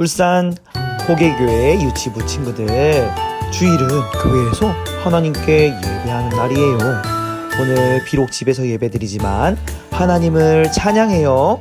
울산 호계교회 유치부 친구들, 주일은 교회에서 하나님께 예배하는 날이에요. 오늘 비록 집에서 예배드리지만 하나님을 찬양해요.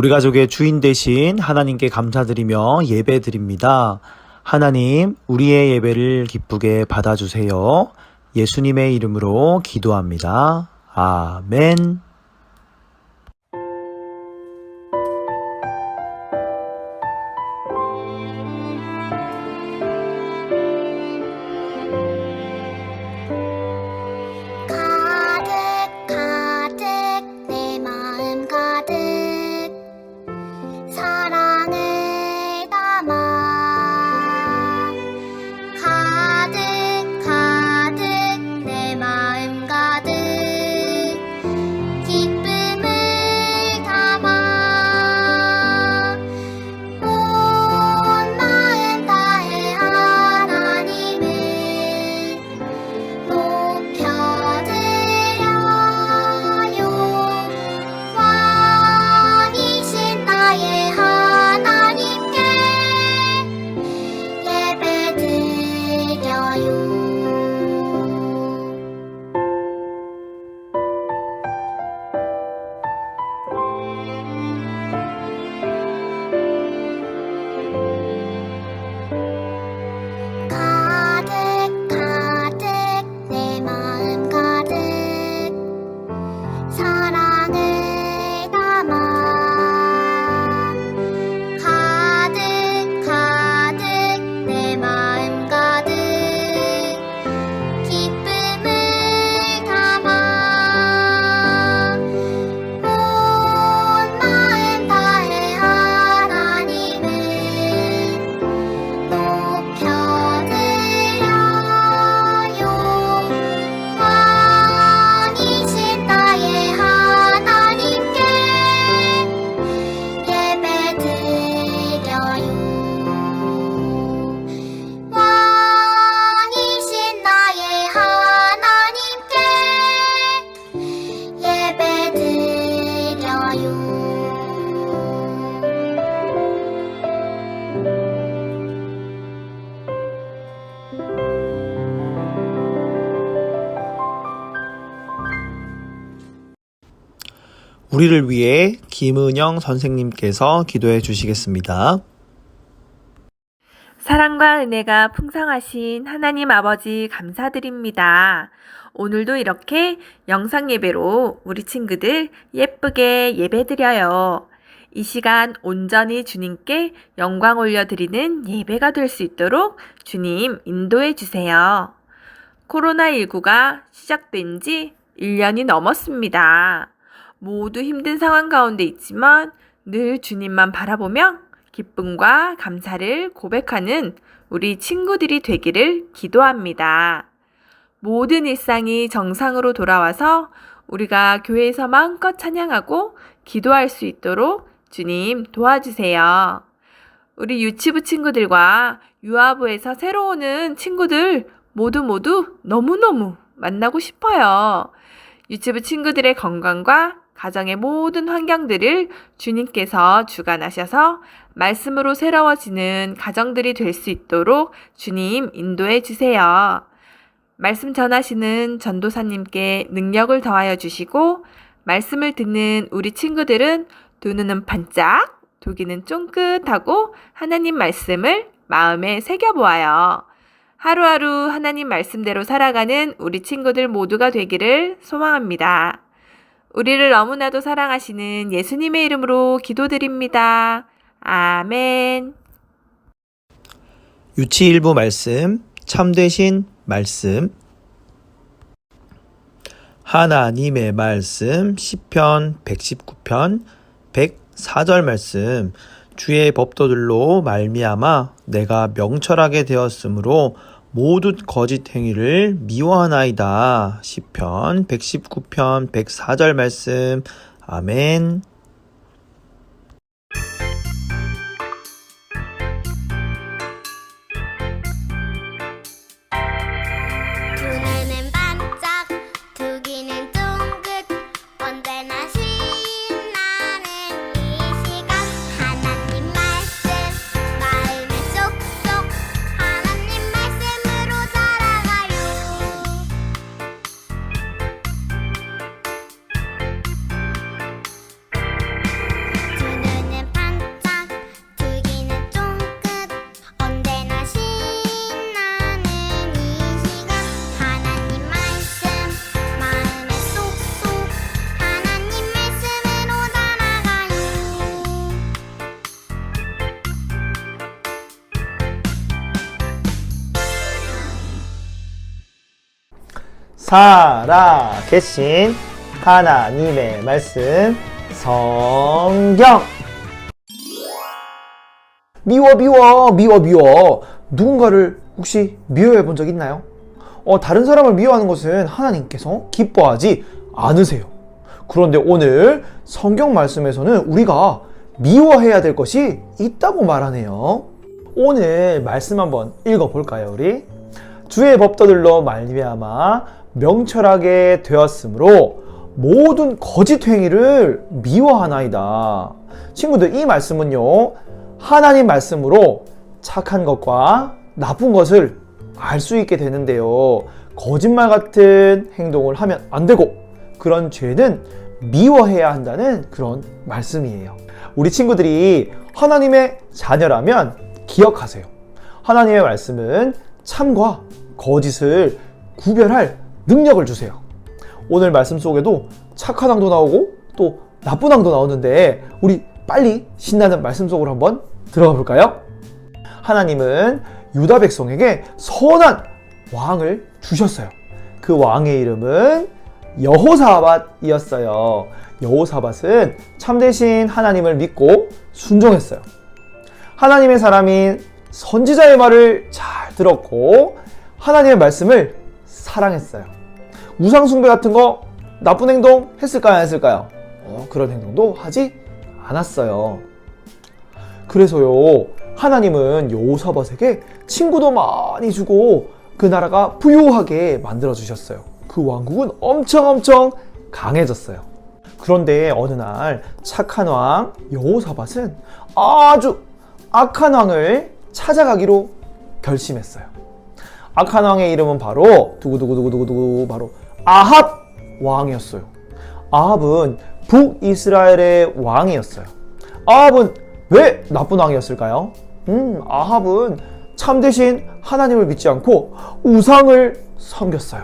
우리 가족의 주인 되신 하나님께 감사드리며 예배드립니다. 하나님, 우리의 예배를 기쁘게 받아주세요. 예수님의 이름으로 기도합니다. 아멘. 우리를 위해 김은영 선생님께서 기도해 주시겠습니다. 사랑과 은혜가 풍성하신 하나님 아버지 감사드립니다. 오늘도 이렇게 영상 예배로 우리 친구들 예쁘게 예배드려요. 이 시간 온전히 주님께 영광 올려드리는 예배가 될 수 있도록 주님 인도해 주세요. 코로나19가 시작된 지 1년이 넘었습니다. 모두 힘든 상황 가운데 있지만 늘 주님만 바라보며 기쁨과 감사를 고백하는 우리 친구들이 되기를 기도합니다. 모든 일상이 정상으로 돌아와서 우리가 교회에서 마음껏 찬양하고 기도할 수 있도록 주님 도와주세요. 우리 유치부 친구들과 유아부에서 새로 오는 친구들 모두 너무너무 만나고 싶어요. 유치부 친구들의 건강과 가정의 모든 환경들을 주님께서 주관하셔서 말씀으로 새로워지는 가정들이 될 수 있도록 주님 인도해 주세요. 말씀 전하시는 전도사님께 능력을 더하여 주시고 말씀을 듣는 우리 친구들은 두 눈은 반짝, 두 귀는 쫑긋하고 하나님 말씀을 마음에 새겨보아요. 하루하루 하나님 말씀대로 살아가는 우리 친구들 모두가 되기를 소망합니다. 우리를 너무나도 사랑하시는 예수님의 이름으로 기도드립니다. 아멘. 유치 1부 말씀, 참되신 말씀. 하나님의 말씀, 시편 119편 104절 말씀. 주의 법도들로 말미암아 내가 명철하게 되었으므로 모든 거짓 행위를 미워하나이다. 시편 119편 104절 말씀. 아멘. 두 눈은 반짝, 두 귀는 쫑긋, 언제나 신나는 이 시간. 하나님 말씀, 마음에 쏙쏙, 하나님 말씀으로 살아가요. 두 눈은 반짝, 두 귀는 쫑긋, 언제나 신나는 이 시간. 하나님 말씀, 마음에 쏙쏙, 하나님 말씀으로 살아가요. 살아계신 하나님의 말씀 성경. 미워. 누군가를 혹시 미워해 본 적 있나요? 다른 사람을 미워하는 것은 하나님께서 기뻐하지 않으세요. 그런데 오늘 성경 말씀에서는 우리가 미워해야 될 것이 있다고 말하네요. 오늘 말씀 한번 읽어볼까요, 우리? 주의 법도들로 말미암아 명철하게 되었으므로 모든 거짓 행위를 미워하나이다. 친구들, 이 말씀은요, 하나님 말씀으로 착한 것과 나쁜 것을 알 수 있게 되는데요. 거짓말 같은 행동을 하면 안 되고 그런 죄는 미워해야 한다는 그런 말씀이에요. 우리 친구들이 하나님의 자녀라면 기억하세요. 하나님의 말씀은 참과 거짓을 구별할 능력을 주세요. 오늘 말씀 속에도 착한 왕도 나오고 또 나쁜 왕도 나오는데 우리 빨리 신나는 말씀 속으로 한번 들어가 볼까요? 하나님은 유다 백성에게 선한 왕을 주셨어요. 그 왕의 이름은 여호사밧이었어요. 여호사밧은 참되신 하나님을 믿고 순종했어요. 하나님의 사람인 선지자의 말을 잘 들었고 하나님의 말씀을 사랑했어요. 우상숭배 같은 거 나쁜 행동 했을까요? 안 했을까요? 그런 행동도 하지 않았어요. 그래서요, 하나님은 여호사밧에게 친구도 많이 주고 그 나라가 부유하게 만들어주셨어요. 그 왕국은 엄청 강해졌어요. 그런데 어느 날 착한 왕 여호사밧은 아주 악한 왕을 찾아가기로 결심했어요. 악한 왕의 이름은 바로 두구두구두구두구 바로 아합 왕이었어요. 아합은 북이스라엘의 왕이었어요. 아합은 왜 나쁜 왕이었을까요? 아합은 참되신 하나님을 믿지 않고 우상을 섬겼어요.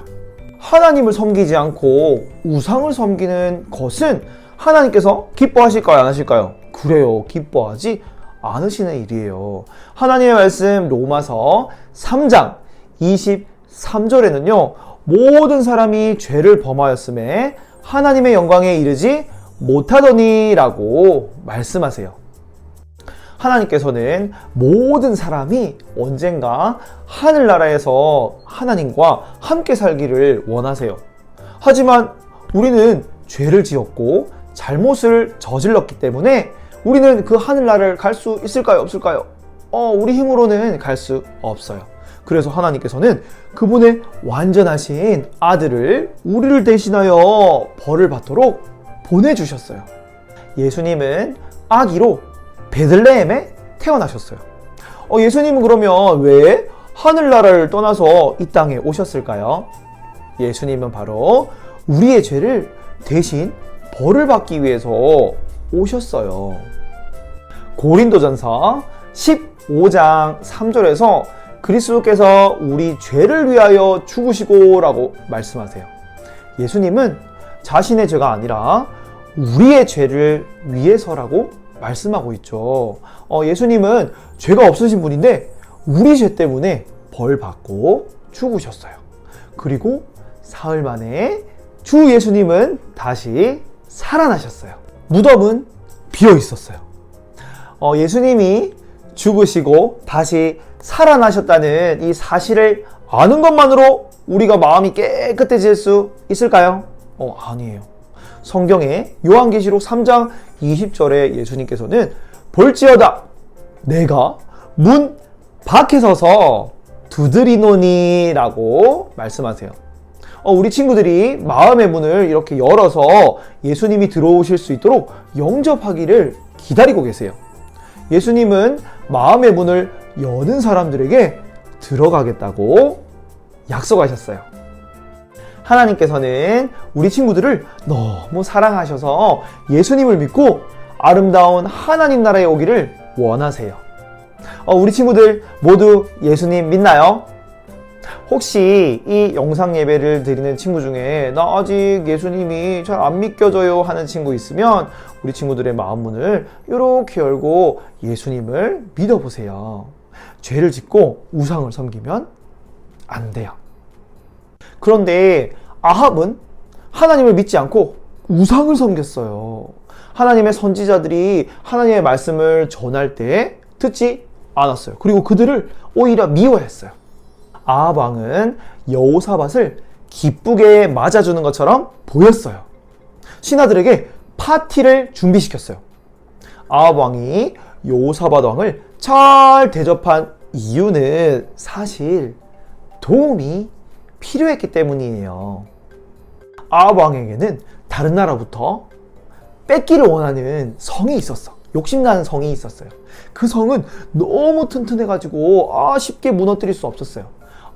하나님을 섬기지 않고 우상을 섬기는 것은 하나님께서 기뻐하실까요? 안 하실까요? 그래요. 기뻐하지 않으시는 일이에요. 하나님의 말씀 로마서 3장 23절에는요. 모든 사람이 죄를 범하였음에 하나님의 영광에 이르지 못하더니 라고 말씀하세요. 하나님께서는 모든 사람이 언젠가 하늘나라에서 하나님과 함께 살기를 원하세요. 하지만 우리는 죄를 지었고 잘못을 저질렀기 때문에 우리는 그 하늘나라를 갈 수 있을까요? 없을까요? 우리 힘으로는 갈 수 없어요. 그래서 하나님께서는 그분의 완전하신 아들을 우리를 대신하여 벌을 받도록 보내주셨어요. 예수님은 아기로 베들레헴에 태어나셨어요. 예수님은 그러면 왜 하늘나라를 떠나서 이 땅에 오셨을까요? 예수님은 바로 우리의 죄를 대신 벌을 받기 위해서 오셨어요. 고린도전서 15장 3절에서 그리스도께서 우리 죄를 위하여 죽으시고 라고 말씀하세요. 예수님은 자신의 죄가 아니라 우리의 죄를 위해서라고 말씀하고 있죠. 예수님은 죄가 없으신 분인데 우리 죄 때문에 벌 받고 죽으셨어요. 그리고 사흘 만에 주 예수님은 다시 살아나셨어요. 무덤은 비어 있었어요. 예수님이 죽으시고 다시 살아나셨다는 이 사실을 아는 것만으로 우리가 마음이 깨끗해질 수 있을까요? 아니에요. 성경의 요한계시록 3장 20절에 예수님께서는 볼지어다 내가 문 밖에 서서 두드리노니 라고 말씀하세요. 우리 친구들이 마음의 문을 이렇게 열어서 예수님이 들어오실 수 있도록 영접하기를 기다리고 계세요. 예수님은 마음의 문을 여는 사람들에게 들어가겠다고 약속하셨어요. 하나님께서는 우리 친구들을 너무 사랑하셔서 예수님을 믿고 아름다운 하나님 나라에 오기를 원하세요. 우리 친구들 모두 예수님 믿나요? 혹시 이 영상 예배를 드리는 친구 중에 나 아직 예수님이 잘 안 믿겨져요 하는 친구 있으면 우리 친구들의 마음 문을 이렇게 열고 예수님을 믿어보세요. 죄를 짓고 우상을 섬기면 안 돼요. 그런데 아합은 하나님을 믿지 않고 우상을 섬겼어요. 하나님의 선지자들이 하나님의 말씀을 전할 때 듣지 않았어요. 그리고 그들을 오히려 미워했어요. 아합 왕은 여호사밧을 기쁘게 맞아주는 것처럼 보였어요. 신하들에게 파티를 준비시켰어요. 아합 왕이 여호사밧 왕을 잘 대접한 이유는 사실 도움이 필요했기 때문이에요. 아합 왕에게는 다른 나라부터 뺏기를 원하는 성이 있었어. 욕심나는 성이 있었어요. 그 성은 너무 튼튼해가지고 쉽게 무너뜨릴 수 없었어요.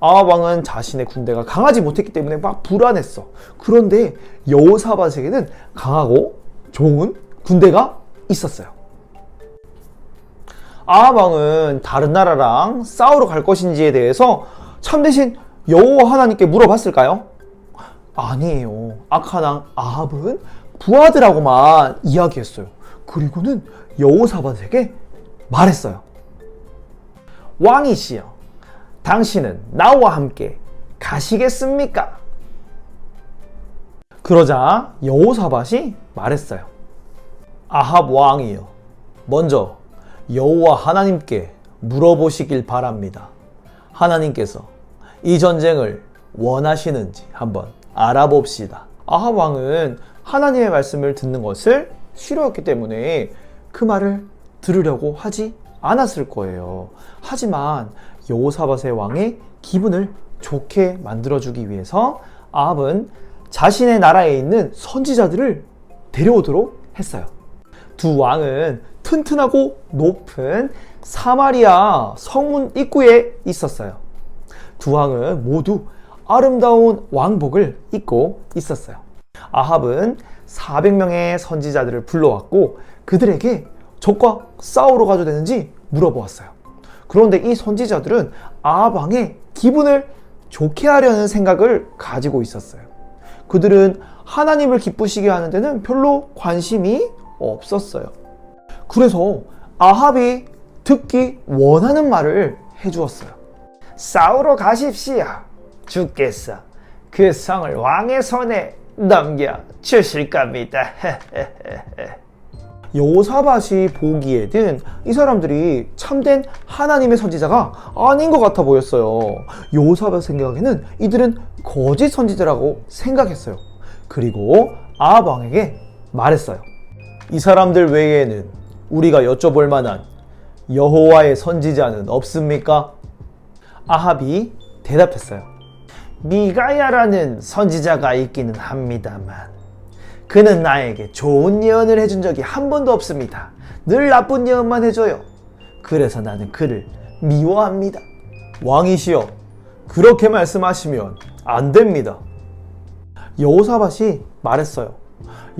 아합 왕은 자신의 군대가 강하지 못했기 때문에 막 불안했어. 그런데 여호사밧에게는 강하고 좋은 군대가 있었어요. 아합 왕은 다른 나라랑 싸우러 갈 것인지에 대해서 참되신 여호와 하나님께 물어봤을까요? 아니에요. 악한 왕 아합은 부하들하고만 이야기했어요. 그리고는 여호사밧에게 말했어요. 왕이시여, 당신은 나와 함께 가시겠습니까? 그러자 여호사밧이 말했어요. 아합 왕이여, 먼저 여호와 하나님께 물어보시길 바랍니다. 하나님께서 이 전쟁을 원하시는지 한번 알아봅시다. 아합 왕은 하나님의 말씀을 듣는 것을 싫어했기 때문에 그 말을 들으려고 하지 않았을 거예요. 하지만 여호사밧의 왕의 기분을 좋게 만들어주기 위해서 아합은 자신의 나라에 있는 선지자들을 데려오도록 했어요. 두 왕은 튼튼하고 높은 사마리아 성문 입구에 있었어요. 두 왕은 모두 아름다운 왕복을 입고 있었어요. 아합은 400명의 선지자들을 불러왔고 그들에게 적과 싸우러 가도 되는지 물어보았어요. 그런데 이 선지자들은 아합 왕의 기분을 좋게 하려는 생각을 가지고 있었어요. 그들은 하나님을 기쁘시게 하는 데는 별로 관심이 없었어요. 그래서 아합이 듣기 원하는 말을 해주었어요. 싸우러 가십시오. 주께서 그 성을 왕의 손에 넘겨 주실 겁니다. 여호사밧이 보기에는 이 사람들이 참된 하나님의 선지자가 아닌 것 같아 보였어요. 여호사밧 생각에는 이들은 거짓 선지자라고 생각했어요. 그리고 아합 왕에게 말했어요. 이 사람들 외에는 우리가 여쭤볼 만한 여호와의 선지자는 없습니까? 아합이 대답했어요. 미가야라는 선지자가 있기는 합니다만 그는 나에게 좋은 예언을 해준 적이 한 번도 없습니다. 늘 나쁜 예언만 해줘요. 그래서 나는 그를 미워합니다. 왕이시여, 그렇게 말씀하시면 안 됩니다. 여호사밧이 말했어요.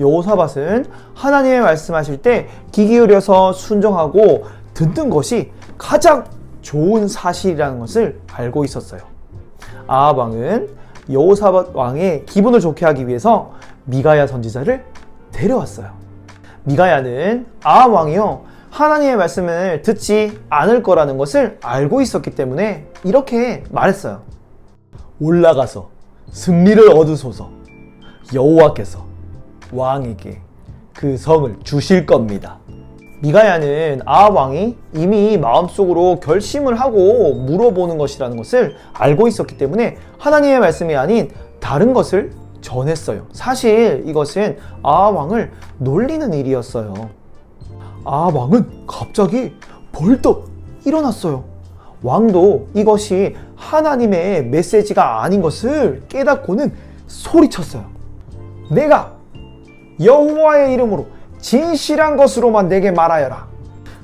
여호사밧은 하나님의 말씀하실 때 귀 기울여서 순종하고 듣는 것이 가장 좋은 사실이라는 것을 알고 있었어요. 아합 왕은 여호사밧 왕의 기분을 좋게 하기 위해서 미가야 선지자를 데려왔어요. 미가야는 아합 왕이요 하나님의 말씀을 듣지 않을 거라는 것을 알고 있었기 때문에 이렇게 말했어요. 올라가서 승리를 얻으소서. 여호와께서 왕에게 그 성을 주실 겁니다. 미가야는 아합 왕이 이미 마음속으로 결심을 하고 물어보는 것이라는 것을 알고 있었기 때문에 하나님의 말씀이 아닌 다른 것을 전했어요. 사실 이것은 아합 왕을 놀리는 일이었어요. 아합 왕은 갑자기 벌떡 일어났어요. 왕도 이것이 하나님의 메시지가 아닌 것을 깨닫고는 소리쳤어요. 내가 여호와의 이름으로 진실한 것으로만 내게 말하여라.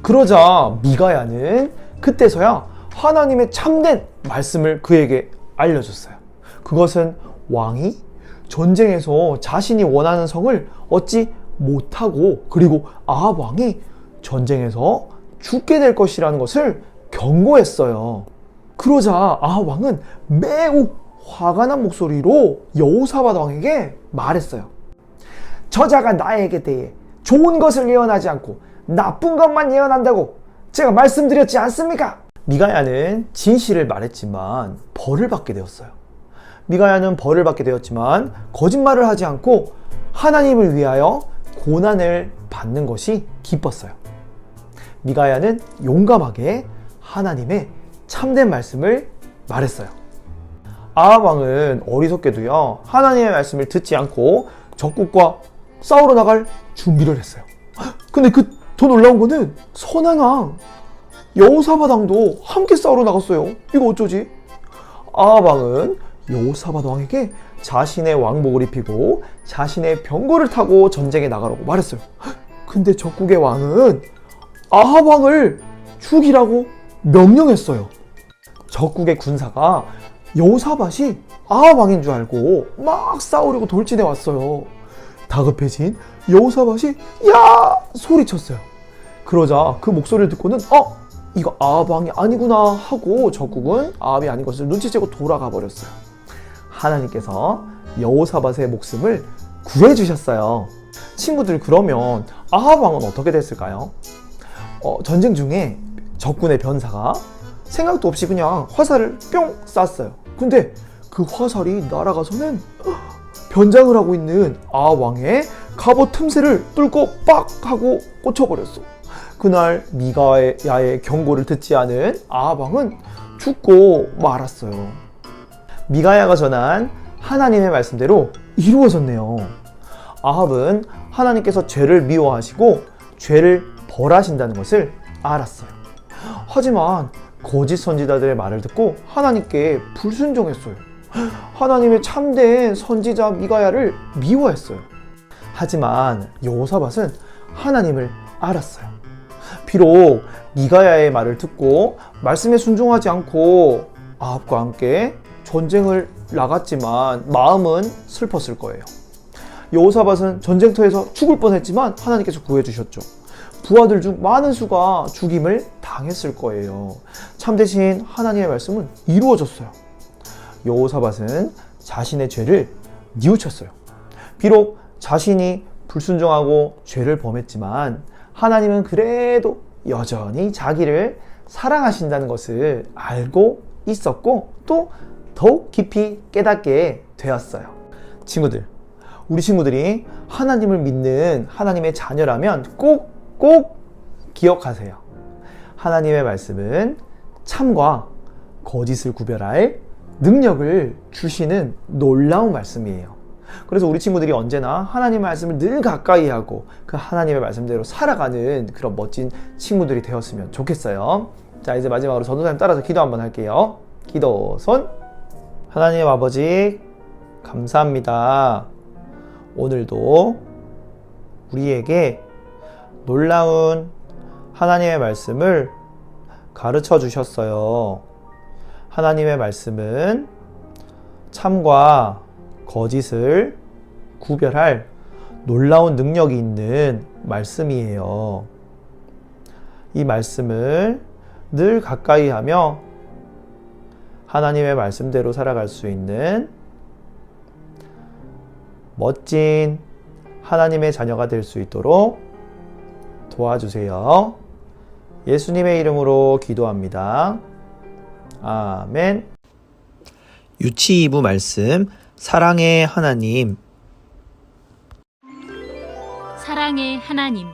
그러자 미가야는 그때서야 하나님의 참된 말씀을 그에게 알려줬어요. 그것은 왕이 전쟁에서 자신이 원하는 성을 얻지 못하고 그리고 아합 왕이 전쟁에서 죽게 될 것이라는 것을 경고했어요. 그러자 아합 왕은 매우 화가 난 목소리로 여호사밧 왕에게 말했어요. 저자가 나에게 대해 좋은 것을 예언하지 않고 나쁜 것만 예언한다고 제가 말씀드렸지 않습니까? 미가야는 진실을 말했지만 벌을 받게 되었어요. 미가야는 벌을 받게 되었지만 거짓말을 하지 않고 하나님을 위하여 고난을 받는 것이 기뻤어요. 미가야는 용감하게 하나님의 참된 말씀을 말했어요. 아합 왕은 어리석게도요 하나님의 말씀을 듣지 않고 적국과 싸우러 나갈 준비를 했어요. 근데 그 더 놀라운 거는 선한 왕 여호사밧 왕도 함께 싸우러 나갔어요. 이거 어쩌지? 아합 왕은 여호사밧 왕에게 자신의 왕복을 입히고 자신의 병거를 타고 전쟁에 나가라고 말했어요. 근데 적국의 왕은 아합 왕을 죽이라고 명령했어요. 적국의 군사가 여호사밧이 아합 왕인 줄 알고 막 싸우려고 돌진해 왔어요. 다급해진 여호사밧이 야! 소리쳤어요. 그러자 그 목소리를 듣고는 이거 아합 왕이 아니구나 하고 적국은 아합이 아닌 것을 눈치채고 돌아가 버렸어요. 하나님께서 여호사밧의 목숨을 구해주셨어요. 친구들, 그러면 아합 왕은 어떻게 됐을까요? 전쟁 중에 적군의 변사가 생각도 없이 그냥 화살을 뿅 쐈어요. 근데 그 화살이 날아가서는 변장을 하고 있는 아합 왕의 갑옷 틈새를 뚫고 빡 하고 꽂혀버렸어. 그날 미가야의 경고를 듣지 않은 아합 왕은 죽고 말았어요. 미가야가 전한 하나님의 말씀대로 이루어졌네요. 아합은 하나님께서 죄를 미워하시고 죄를 벌하신다는 것을 알았어요. 하지만 거짓 선지자들의 말을 듣고 하나님께 불순종했어요. 하나님의 참된 선지자 미가야를 미워했어요. 하지만 여호사밧은 하나님을 알았어요. 비록 미가야의 말을 듣고 말씀에 순종하지 않고 아합과 함께 전쟁을 나갔지만 마음은 슬펐을 거예요. 여호사밧은 전쟁터에서 죽을 뻔했지만 하나님께서 구해주셨죠. 부하들 중 많은 수가 죽임을 당했을 거예요. 참되신 하나님의 말씀은 이루어졌어요. 여호사밧은 자신의 죄를 뉘우쳤어요. 비록 자신이 불순종하고 죄를 범했지만 하나님은 그래도 여전히 자기를 사랑하신다는 것을 알고 있었고 또 더욱 깊이 깨닫게 되었어요. 친구들, 우리 친구들이 하나님을 믿는 하나님의 자녀라면 꼭 기억하세요. 하나님의 말씀은 참과 거짓을 구별할 능력을 주시는 놀라운 말씀이에요. 그래서 우리 친구들이 언제나 하나님의 말씀을 늘 가까이 하고 그 하나님의 말씀대로 살아가는 그런 멋진 친구들이 되었으면 좋겠어요. 자, 이제 마지막으로 전도사님 따라서 기도 한번 할게요. 기도 손. 하나님 아버지, 감사합니다. 오늘도 우리에게 놀라운 하나님의 말씀을 가르쳐 주셨어요. 하나님의 말씀은 참과 거짓을 구별할 놀라운 능력이 있는 말씀이에요. 이 말씀을 늘 가까이 하며 하나님의 말씀대로 살아갈 수 있는 멋진 하나님의 자녀가 될 수 있도록 도와주세요. 예수님의 이름으로 기도합니다. 아멘. 유치 2부 말씀, 사랑의 하나님. 사랑의 하나님,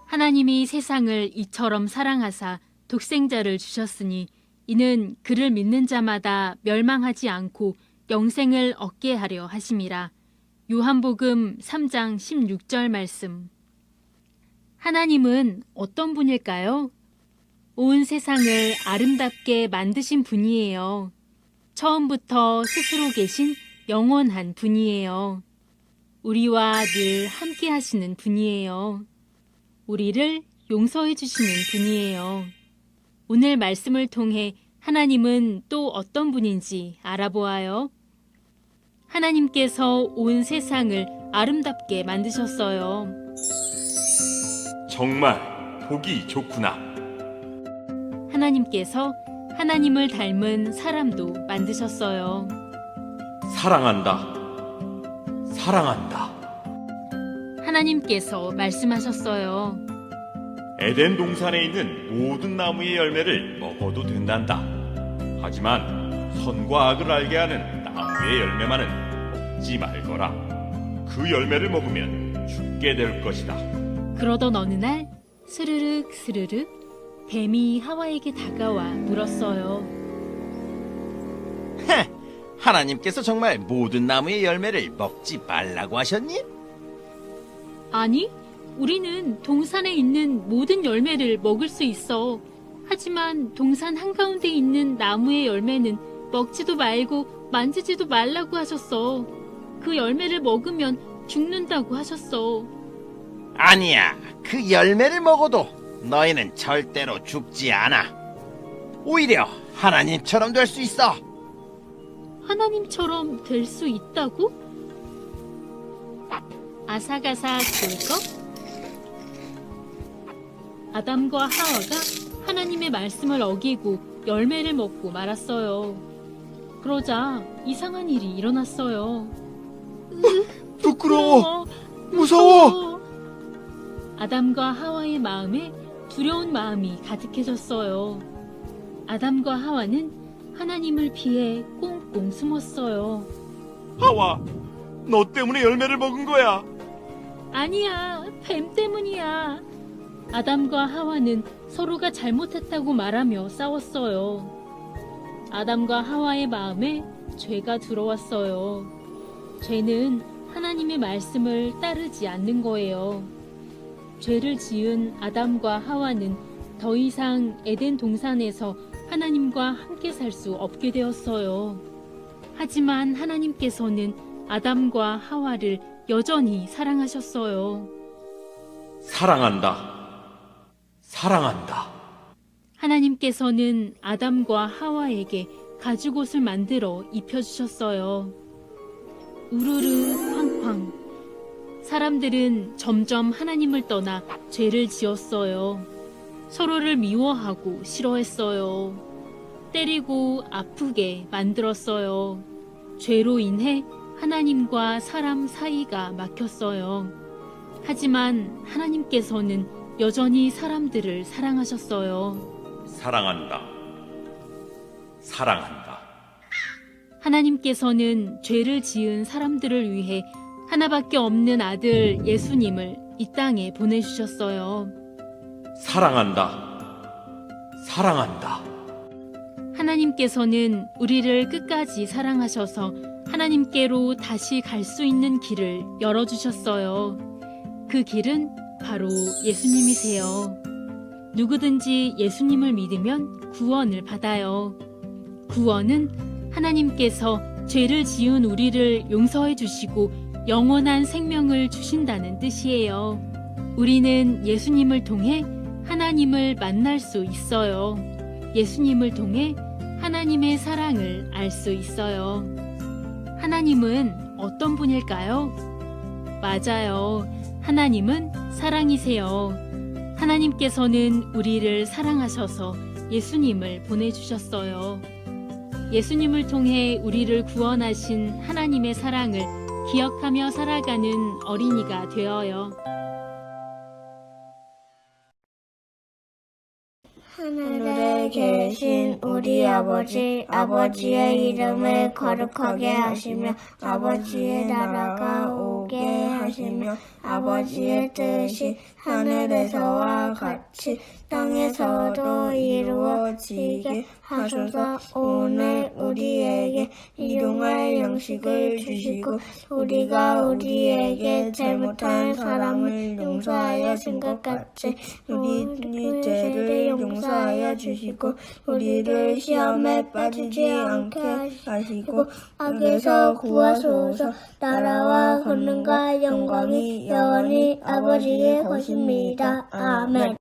하나님이 세상을 이처럼 사랑하사 독생자를 주셨으니 이는 그를 믿는 자마다 멸망하지 않고 영생을 얻게 하려 하심이라. 요한복음 3장 16절 말씀. 하나님은 어떤 분일까요? 온 세상을 아름답게 만드신 분이에요. 처음부터 스스로 계신 영원한 분이에요. 우리와 늘 함께 하시는 분이에요. 우리를 용서해 주시는 분이에요. 오늘 말씀을 통해 하나님은 또 어떤 분인지 알아보아요. 하나님께서 온 세상을 아름답게 만드셨어요. 정말 보기 좋구나. 하나님께서 하나님을 닮은 사람도 만드셨어요. 사랑한다. 사랑한다. 하나님께서 말씀하셨어요. 에덴 동산에 있는 모든 나무의 열매를 먹어도 된단다. 하지만 선과 악을 알게 하는 나무의 열매만은 먹지 말거라. 그 열매를 먹으면 죽게 될 것이다. 그러던 어느 날 스르륵 스르륵 뱀이 하와에게 다가와 물었어요. 하나님께서 정말 모든 나무의 열매를 먹지 말라고 하셨니? 아니, 우리는 동산에 있는 모든 열매를 먹을 수 있어. 하지만 동산 한가운데 있는 나무의 열매는 먹지도 말고 만지지도 말라고 하셨어. 그 열매를 먹으면 죽는다고 하셨어. 아니야, 그 열매를 먹어도 너희는 절대로 죽지 않아. 오히려 하나님처럼 될 수 있어. 하나님처럼 될 수 있다고? 아삭아삭 꿀꺽? 아담과 하와가 하나님의 말씀을 어기고 열매를 먹고 말았어요. 그러자 이상한 일이 일어났어요. 부끄러워. 무서워. 아담과 하와의 마음에 두려운 마음이 가득해졌어요. 아담과 하와는 하나님을 피해 꽁꽁 숨었어요. 하와, 너 때문에 열매를 먹은 거야. 아니야, 뱀 때문이야. 아담과 하와는 서로가 잘못했다고 말하며 싸웠어요. 아담과 하와의 마음에 죄가 들어왔어요. 죄는 하나님의 말씀을 따르지 않는 거예요. 죄를 지은 아담과 하와는 더 이상 에덴 동산에서 하나님과 함께 살 수 없게 되었어요. 하지만 하나님께서는 아담과 하와를 여전히 사랑하셨어요. 사랑한다. 사랑한다. 하나님께서는 아담과 하와에게 가죽옷을 만들어 입혀주셨어요. 우르르 쾅쾅 사람들은 점점 하나님을 떠나 죄를 지었어요. 서로를 미워하고 싫어했어요. 때리고 아프게 만들었어요. 죄로 인해 하나님과 사람 사이가 막혔어요. 하지만 하나님께서는 여전히 사람들을 사랑하셨어요. 사랑한다. 사랑한다. 하나님께서는 죄를 지은 사람들을 위해 하나밖에 없는 아들 예수님을 이 땅에 보내주셨어요. 사랑한다. 사랑한다. 하나님께서는 우리를 끝까지 사랑하셔서 하나님께로 다시 갈 수 있는 길을 열어주셨어요. 그 길은 바로 예수님이세요. 누구든지 예수님을 믿으면 구원을 받아요. 구원은 하나님께서 죄를 지은 우리를 용서해 주시고 영원한 생명을 주신다는 뜻이에요. 우리는 예수님을 통해 하나님을 만날 수 있어요. 예수님을 통해 하나님의 사랑을 알 수 있어요. 하나님은 어떤 분일까요? 맞아요. 하나님은 사랑이세요. 하나님께서는 우리를 사랑하셔서 예수님을 보내주셨어요. 예수님을 통해 우리를 구원하신 하나님의 사랑을 기억하며 살아가는 어린이가 되어요. 하늘에 계신 우리 아버지, 아버지의 이름을 거룩하게 하시며 아버지의 나라가 오게 하시며 아버지의 뜻이 하늘에서와 같이 땅에서도 이루어지게 하소서. 오늘 우리에게 일용할 양식을 주시고 우리가 우리에게 잘못한 사람을 용서하여 준 것 같이 우리 죄를 용서하여 주시고 우리를 시험에 빠지지 않게 하시고 악에서 구하소서. 나라와 권능과 영광이 영원히 아버지의 것입니다. 아멘.